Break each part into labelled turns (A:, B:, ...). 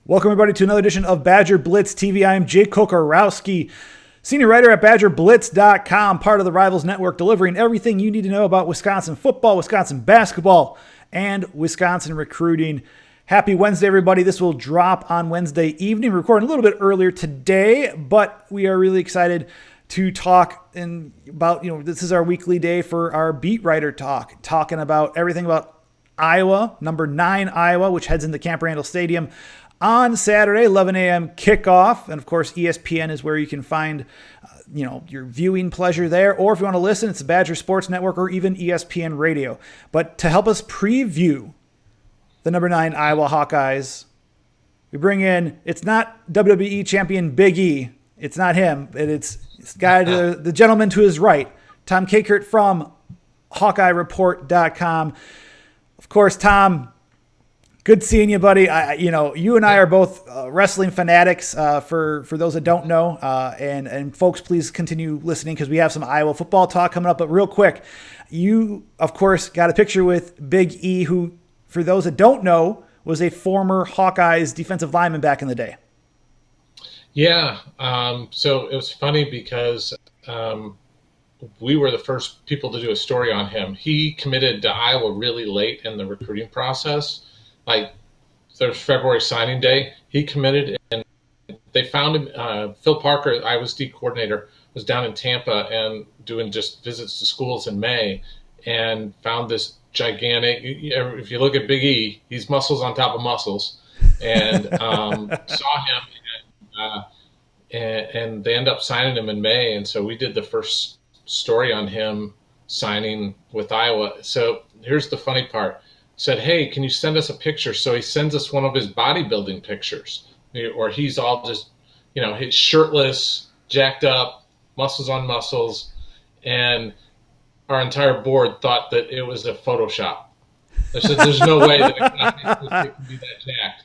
A: Welcome, everybody, to another edition of Badger Blitz TV. I am Jake Kokorowski, senior writer at BadgerBlitz.com, part of the Rivals Network, delivering everything you need to know about Wisconsin football, Wisconsin basketball, and Wisconsin recruiting. Happy Wednesday, everybody. This will drop on Wednesday evening. We're recording a little bit earlier today, but we are really excited to talk about, this is our weekly day for our beat writer talking about everything about Iowa, number 9 Iowa, which heads into Camp Randall Stadium on Saturday, 11 a.m. kickoff. And of course, ESPN is where you can find, your viewing pleasure there. Or if you want to listen, it's the Badger Sports Network or even ESPN Radio. But to help us preview the number 9 Iowa Hawkeyes, we bring in, it's not WWE Champion Big E. It's not him. It's guy to the gentleman to his right, Tom Kakert from Hawkeye-report.com. Of course, Tom, good seeing you, buddy. You and I are both wrestling fanatics. For those that don't know, and folks, please continue listening because we have some Iowa football talk coming up. But real quick, you of course got a picture with Big E, who, for those that don't know, was a former Hawkeyes defensive lineman back in the day.
B: Yeah. So it was funny because we were the first people to do a story on him. He committed to Iowa really late in the recruiting process. Like, there's February signing day. He committed, and they found him. Phil Parker, Iowa's D coordinator, was down in Tampa and doing just visits to schools in May, and found this gigantic. If you look at Big E, he's muscles on top of muscles, and saw him, and they end up signing him in May, and so we did the first story on him signing with Iowa. So here's the funny part. Said, hey, can you send us a picture? So he sends us one of his bodybuilding pictures, or he's all just, he's shirtless, jacked up, muscles on muscles, and our entire board thought that it was a Photoshop. They said, there's no way that it can be that jacked.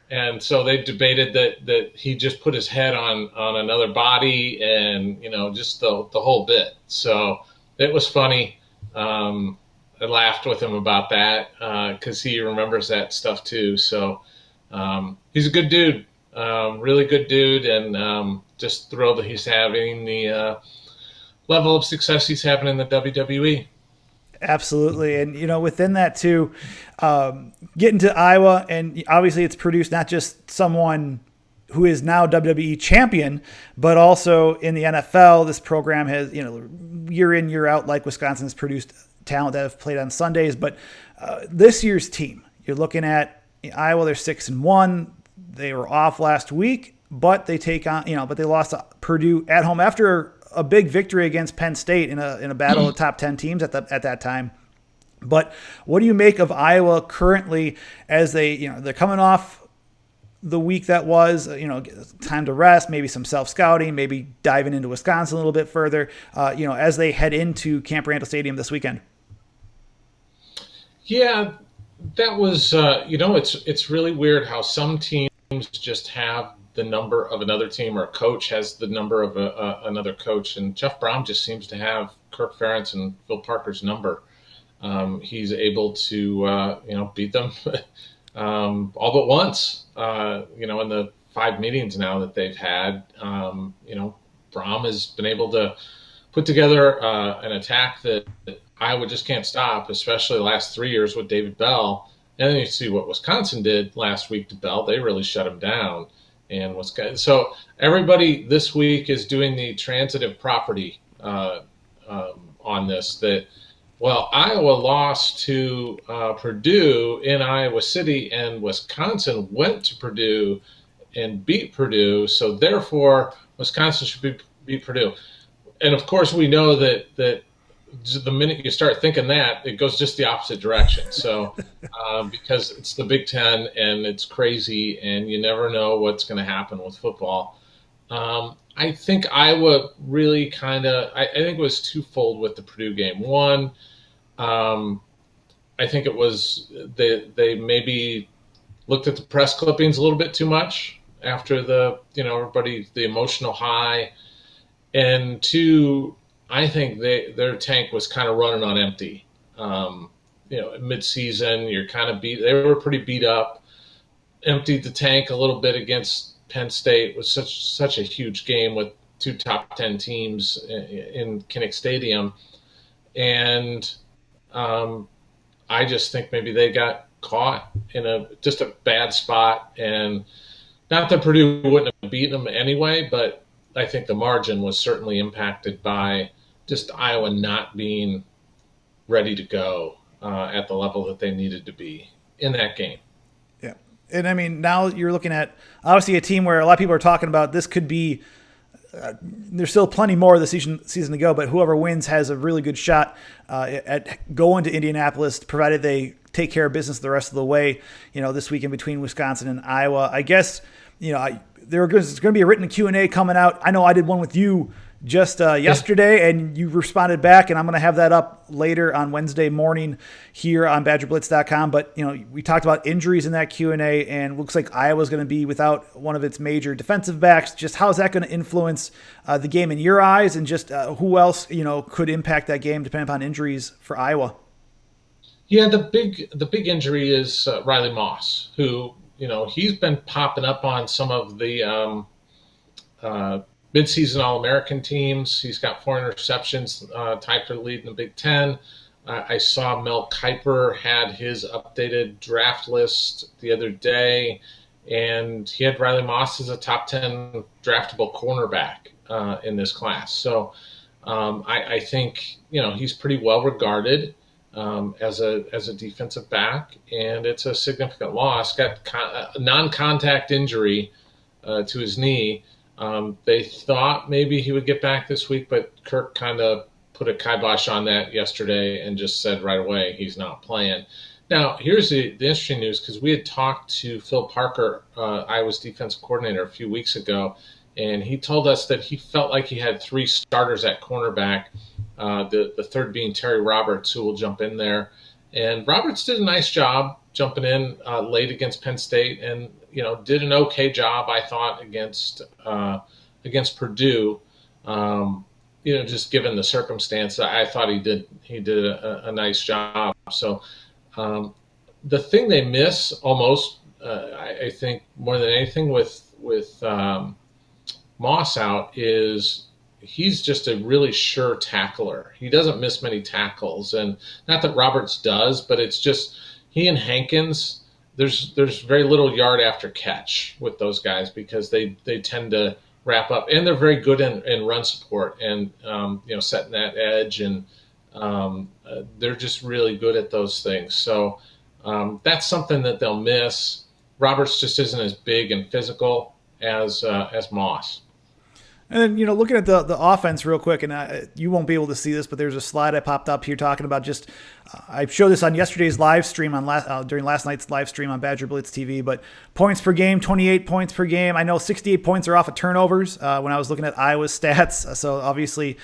B: And so they debated that he just put his head on another body and, just the whole bit. So it was funny. I laughed with him about that because he remembers that stuff too. So he's a good dude, really good dude, and just thrilled that he's having the level of success he's having in the WWE.
A: Absolutely. And, within that too, getting to Iowa, and obviously it's produced not just someone who is now WWE champion, but also in the NFL. This program has, year in, year out, like Wisconsin, has produced talent that have played on Sundays. But this year's team, you're looking at Iowa, they're 6-1. They were off last week, but they take on, but they lost to Purdue at home after a big victory against Penn State in a battle of top 10 teams at that time. But what do you make of Iowa currently as they're coming off the week that was, time to rest, maybe some self-scouting, maybe diving into Wisconsin a little bit further, as they head into Camp Randall Stadium this weekend?
B: Yeah, that was, it's really weird how some teams just have the number of another team, or a coach has the number of another coach. And Jeff Brown just seems to have Kirk Ferentz and Phil Parker's number. He's able to, beat them all but once, in the 5 meetings now that they've had. Braum has been able to put together an attack that Iowa just can't stop, especially the last 3 years with David Bell. And then you see what Wisconsin did last week to Bell. They really shut him down. And so everybody this week is doing the transitive property on this. That, well, Iowa lost to Purdue in Iowa City, and Wisconsin went to Purdue and beat Purdue. So therefore, Wisconsin should beat Purdue. And of course, we know that the minute you start thinking that, it goes just the opposite direction. So because it's the Big Ten and it's crazy and you never know what's going to happen with football. I think Iowa really I think it was twofold with the Purdue game. One, I think it was they maybe looked at the press clippings a little bit too much after the emotional high. And two, I think their tank was kind of running on empty. Mid-season, you're kind of beat. They were pretty beat up. emptied the tank a little bit against Penn State. It was such a huge game with two top 10 teams in Kinnick Stadium. And I just think maybe they got caught in just a bad spot. And not that Purdue wouldn't have beaten them anyway, but I think the margin was certainly impacted by just Iowa not being ready to go at the level that they needed to be in that game.
A: Yeah. And I mean, now you're looking at obviously a team where a lot of people are talking about this could be there's still plenty more of the season to go, but whoever wins has a really good shot at going to Indianapolis, provided they take care of business the rest of the way, this weekend between Wisconsin and Iowa. I guess, there's going to be a written Q&A coming out. I know I did one with you just yesterday, and you responded back, and I'm going to have that up later on Wednesday morning here on BadgerBlitz.com. But we talked about injuries in that Q&A, and looks like Iowa's going to be without one of its major defensive backs. Just how is that going to influence the game in your eyes, and just who else could impact that game depending upon injuries for Iowa?
B: Yeah, the big injury is Riley Moss, who he's been popping up on some of the midseason All-American teams. He's got 4 interceptions, tied for the lead in the Big Ten. I saw Mel Kiper had his updated draft list the other day, and he had Riley Moss as a top 10 draftable cornerback in this class. So I think he's pretty well regarded as a defensive back, and it's a significant loss. Got a non-contact injury to his knee. They thought maybe he would get back this week, but Kirk kind of put a kibosh on that yesterday and just said right away he's not playing. Now, here's the interesting news, because we had talked to Phil Parker, Iowa's defensive coordinator, a few weeks ago, and he told us that he felt like he had 3 starters at cornerback, the third being Terry Roberts, who will jump in there. And Roberts did a nice job jumping in late against Penn State, and did an okay job, I thought, against Purdue. Just given the circumstance, I thought he did a nice job. So the thing they miss almost, I think more than anything with Moss out, is he's just a really sure tackler. He doesn't miss many tackles, and not that Roberts does, but it's just he and Hankins. There's very little yard after catch with those guys, because they tend to wrap up, and they're very good in run support and setting that edge, and they're just really good at those things. So that's something that they'll miss. Roberts just isn't as big and physical as Moss.
A: And then, looking at the offense real quick, and you won't be able to see this, but there's a slide I popped up here talking about just I showed this on yesterday's live stream during last night's live stream on Badger Blitz TV, but points per game, 28 points per game. I know 68 points are off of turnovers when I was looking at Iowa's stats. So obviously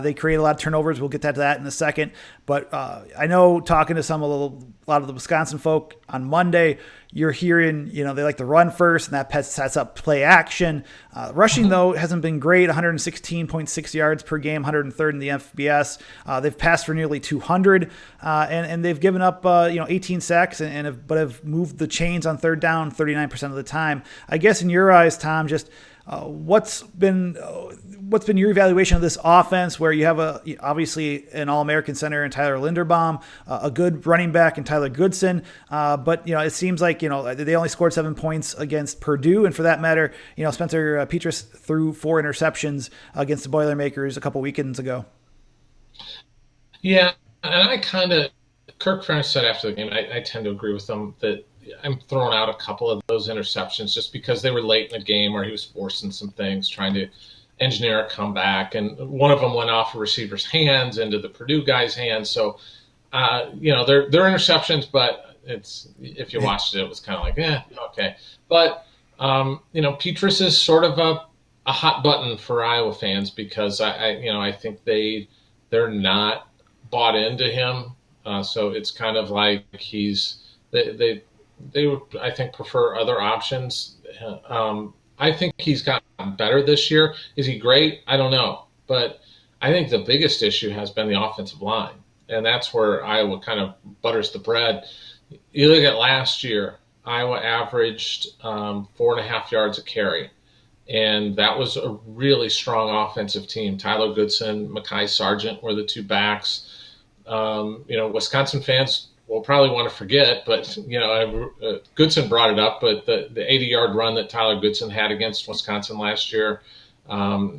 A: they create a lot of turnovers. We'll get to that in a second. But I know talking to a lot of the Wisconsin folk on Monday, you're hearing, they like to run first, and that sets up play action. Rushing, though, hasn't been great, 116.6 yards per game, 103rd in the FBS. They've passed for nearly 200, and they've given up, 18 sacks, but have moved the chains on third down 39% of the time. I guess in your eyes, Tom, just what's been your evaluation of this offense, where you have obviously an All-American center in Tyler Linderbaum, a good running back in Tyler Goodson, but it seems like they only scored 7 points against Purdue, and for that matter, Spencer Petras threw 4 interceptions against the Boilermakers a couple weekends ago.
B: Yeah, and Kirk Ferentz said after the game, I tend to agree with them that I'm throwing out a couple of those interceptions just because they were late in the game, or he was forcing some things, trying to engineer a comeback, and one of them went off a receiver's hands into the Purdue guy's hands. So, they're interceptions, but if you watched it was kind of like, okay. But Petras is sort of a hot button for Iowa fans, because I think they're not bought into him. So it's kind of like they would, I think, prefer other options. I think he's gotten better this year. Is he great? I don't know. But I think the biggest issue has been the offensive line, and that's where Iowa kind of butters the bread. You look at last year, Iowa averaged 4.5 yards a carry. And that was a really strong offensive team. Tyler Goodson, Mekhi Sargent were the two backs. Wisconsin fans will probably want to forget, but Goodson brought it up. But the 80-yard run that Tyler Goodson had against Wisconsin last year,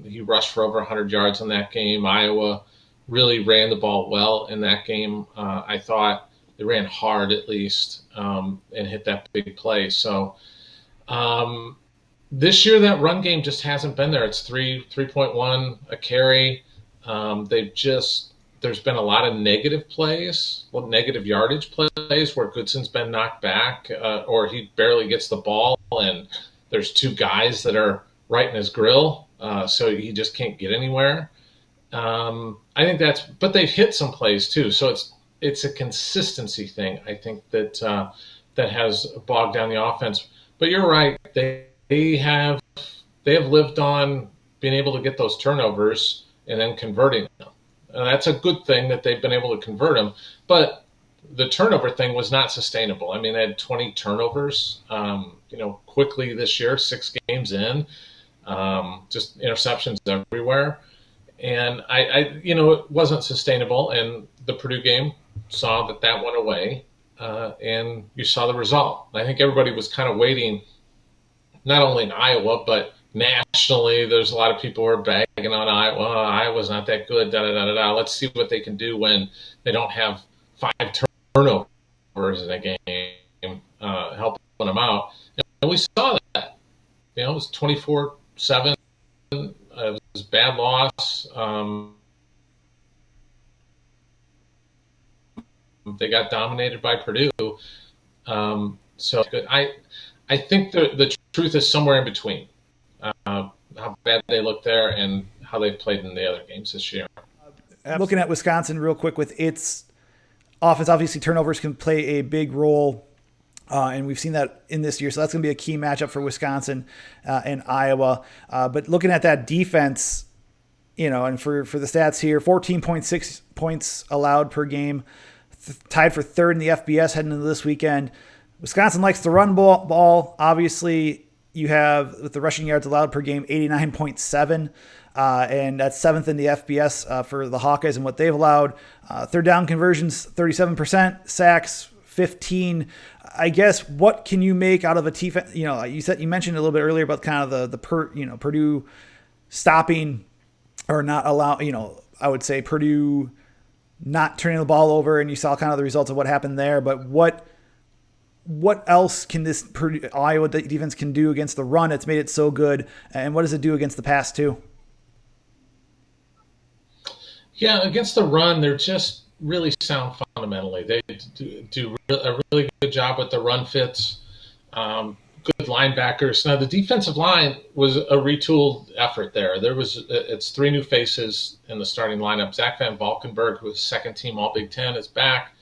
B: he rushed for over 100 yards in that game. Iowa really ran the ball well in that game. I thought they ran hard at least and hit that big play. So this year that run game just hasn't been there. It's 3.1 a carry. There's been a lot of negative plays, negative yardage plays where Goodson's been knocked back or he barely gets the ball and there's two guys that are right in his grill, so he just can't get anywhere. I think but they've hit some plays too, so it's a consistency thing. I think that has bogged down the offense. But you're right, they have lived on being able to get those turnovers and then converting them. And that's a good thing that they've been able to convert them. But the turnover thing was not sustainable. I mean, they had 20 turnovers, quickly this year, 6 games in, just interceptions everywhere. And it wasn't sustainable. And the Purdue game saw that went away. And you saw the result. I think everybody was kind of waiting, not only in Iowa, but nationally. There's a lot of people who are bagging on Iowa. Iowa's not that good. Let's see what they can do when they don't have 5 turnovers in a game, helping them out. And we saw that. It was 24-7. It was a bad loss. They got dominated by Purdue. So I think the truth is somewhere in between. How bad they look there and how they've played in the other games this year.
A: Looking at Wisconsin real quick with its offense, obviously turnovers can play a big role, and we've seen that in this year. So that's going to be a key matchup for Wisconsin and Iowa. But looking at that defense, and for the stats here, 14.6 points allowed per game, tied for third in the FBS heading into this weekend. Wisconsin likes to run ball. Obviously, you have, with the rushing yards allowed per game, 89.7, and that's 7th in the FBS for the Hawkeyes and what they've allowed. Third down conversions, 37%, sacks, 15. I guess what can you make out of a defense? You mentioned a little bit earlier about kind of the Purdue stopping or not allow. I would say Purdue not turning the ball over, and you saw kind of the results of what happened there. But what else can this Iowa defense can do against the run? It's made it so good, and what does it do against the pass too?
B: Yeah, against the run, they're just really sound fundamentally. They do a really good job with the run fits. Good linebackers. Now the defensive line was a retooled effort there. It's 3 new faces in the starting lineup. Zach Van Valkenburg, who was second team All Big Ten, is back.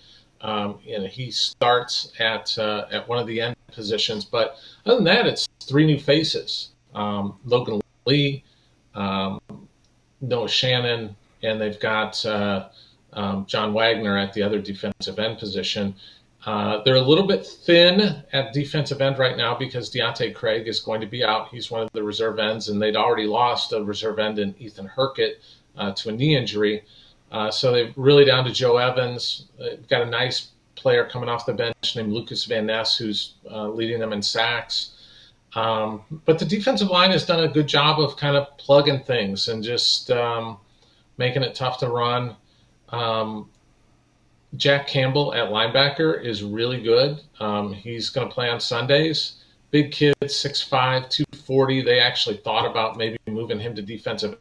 B: He starts at one of the end positions. But other than that, it's 3 new faces. Logan Lee, Noah Shannon, and they've got John Wagner at the other defensive end position. They're a little bit thin at defensive end right now because Deontay Craig is going to be out. He's one of the reserve ends, and they'd already lost a reserve end in Ethan Herkett to a knee injury. So they're really down to Joe Evans. They've got a nice player coming off the bench named Lucas Van Ness, who's leading them in sacks. But the defensive line has done a good job of kind of plugging things and just making it tough to run. Jack Campbell at linebacker is really good. He's going to play on Sundays. Big kid, 6'5", 240. They actually thought about maybe moving him to defensive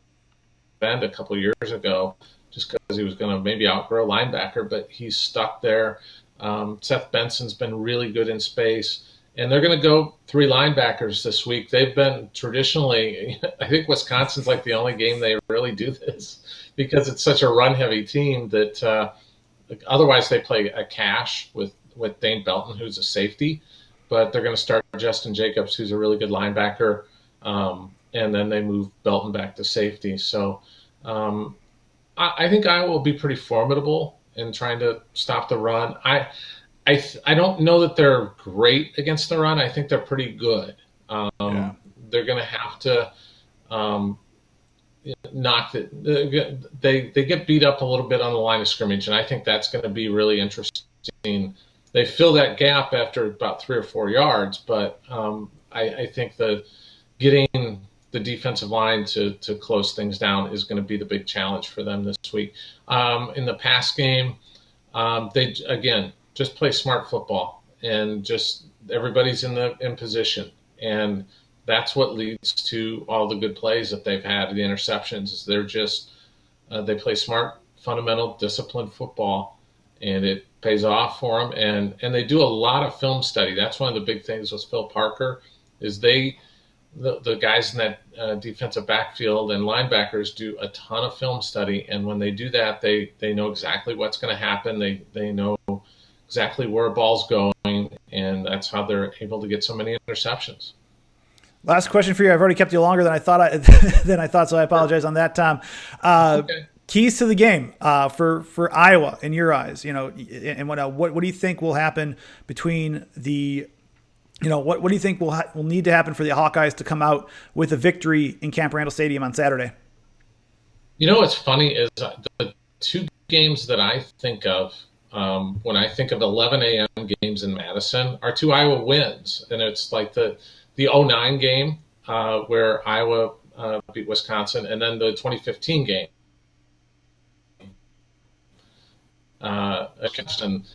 B: end a couple of years ago just because he was going to maybe outgrow linebacker, but he's stuck there. Seth Benson's been really good in space. And they're going to go 3 linebackers this week. They've been traditionally, I think Wisconsin's like the only game they really do this because it's such a run-heavy team that otherwise they play a cash with Dane Belton, who's a safety. But they're going to start Justin Jacobs, who's a really good linebacker, and then they move Belton back to safety. So I think Iowa will be pretty formidable in trying to stop the run. I I don't know that they're great against the run. I think they're pretty good.
A: Yeah.
B: They're going to have to knock it. They get beat up a little bit on the line of scrimmage, and I think that's going to be really interesting. They fill that gap after about 3 or 4 yards, but I think the getting the defensive line to close things down is going to be the big challenge for them this week. In the pass game, they again just play smart football, and just everybody's in position, and that's what leads to all the good plays that they've had. The interceptions is they're just they play smart, fundamental, disciplined football, and it pays off for them. And they do a lot of film study. That's one of the big things with Phil Parker is the guys in that defensive backfield and linebackers do a ton of film study, and when they do that, they know exactly what's going to happen. They know exactly where a ball's going, and that's how they're able to get so many interceptions.
A: Last question for you. I've already kept you longer than I thought. So I apologize on that, Tom.
B: Okay.
A: Keys to the game for Iowa in your eyes, and what do you think will happen between the, what do you think will need to happen for the Hawkeyes to come out with a victory in Camp Randall Stadium on Saturday?
B: What's funny is the 2 games that I think of when I think of 11 a.m. games in Madison are 2 Iowa wins, and it's like the 09 game where Iowa beat Wisconsin, and then the 2015 game. And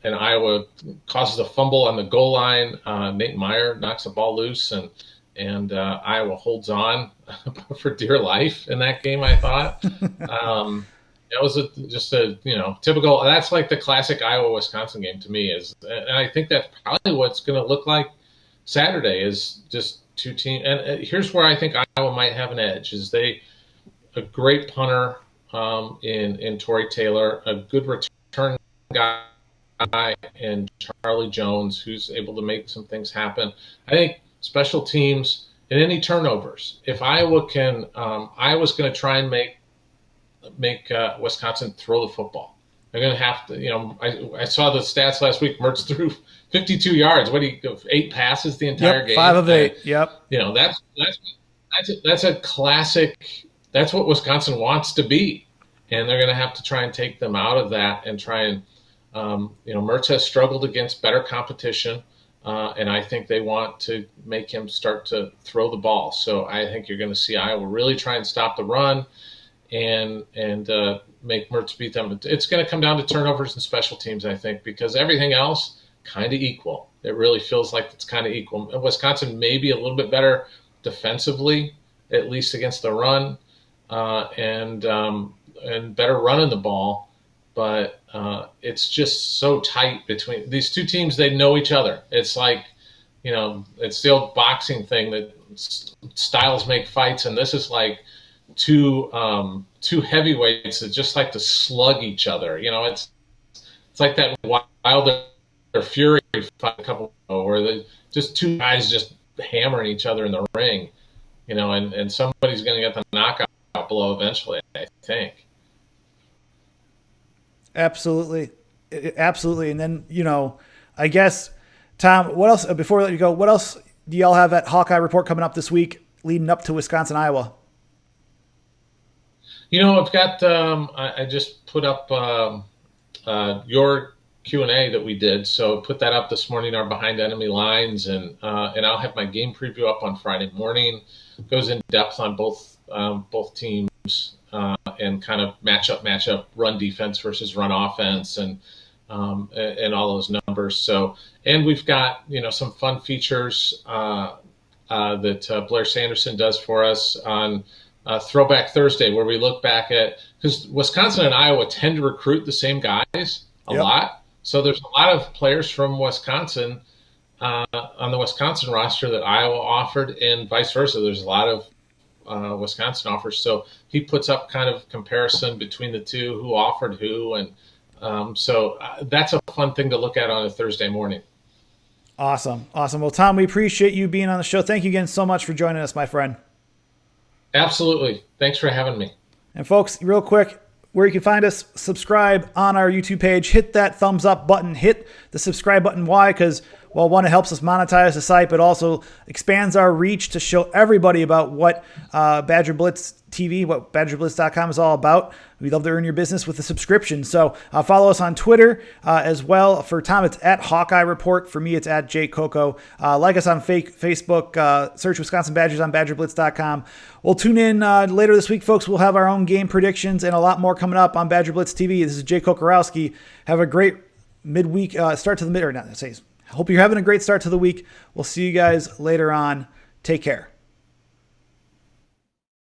B: Iowa causes a fumble on the goal line. Nate Meyer knocks the ball loose, and Iowa holds on for dear life in that game, I thought. That was just a typical. That's like the classic Iowa-Wisconsin game to me. And I think that's probably what's going to look like Saturday is just 2 teams. And here's where I think Iowa might have an edge: is a great punter in Torrey Taylor, a good return guy in Charlie Jones, who's able to make some things happen. I think special teams and any turnovers. If Iowa can, Iowa's going to try and make Wisconsin throw the football. They're going to have to. I saw the stats last week. Mertz threw 52 yards. What do you go? 8 passes the entire game.
A: 5 of 8. Yep.
B: That's a classic. That's what Wisconsin wants to be, and they're going to have to try and take them out of that and try and. Mertz has struggled against better competition, and I think they want to make him start to throw the ball. So I think you're going to see Iowa really try and stop the run and make Mertz beat them. It's going to come down to turnovers and special teams, I think, because everything else kind of equal. It really feels like it's kind of equal. Wisconsin may be a little bit better defensively, at least against the run, and better running the ball. But it's just so tight between these 2 teams. They know each other. It's like, it's the old boxing thing that styles make fights, and this is like two heavyweights that just like to slug each other. It's like that Wilder Fury fight a couple ago where just 2 guys just hammering each other in the ring, and somebody's going to get the knockout blow eventually, I think.
A: Absolutely. And then, I guess, Tom, what else, before we let you go, what else do y'all have at Hawkeye Report coming up this week leading up to Wisconsin, Iowa?
B: I've got, I just put up your Q&A that we did. So put that up this morning, our Behind Enemy Lines, and I'll have my game preview up on Friday morning. Goes in depth on both teams. And kind of match up run defense versus run offense and all those numbers. So, and we've got, some fun features that Blair Sanderson does for us on Throwback Thursday, where we look back at, because Wisconsin and Iowa tend to recruit the same guys a lot. So there's a lot of players from Wisconsin on the Wisconsin roster that Iowa offered, and vice versa. There's a lot of Wisconsin offers. So he puts up kind of comparison between the 2, who offered who. And so that's a fun thing to look at on a Thursday morning.
A: Awesome. Well, Tom, we appreciate you being on the show. Thank you again so much for joining us, my friend.
B: Absolutely. Thanks for having me.
A: And folks, real quick, where you can find us. Subscribe on our YouTube page. Hit that thumbs up button. Hit the subscribe button. Why? Because, well, one, it helps us monetize the site, but also expands our reach to show everybody about what Badger Blitz TV, what BadgerBlitz.com is all about. We'd love to earn your business with a subscription. So follow us on Twitter as well. For Tom, it's at Hawkeye Report. For me, it's at Jake Coco. Like us on Facebook. Search Wisconsin Badgers on BadgerBlitz.com. We'll tune in later this week, folks. We'll have our own game predictions and a lot more coming up on Badger Blitz TV. This is Jake Kokorowski. Have a great midweek start to the mid, or not, hope you're having a great start to the week. We'll see you guys later on. Take care.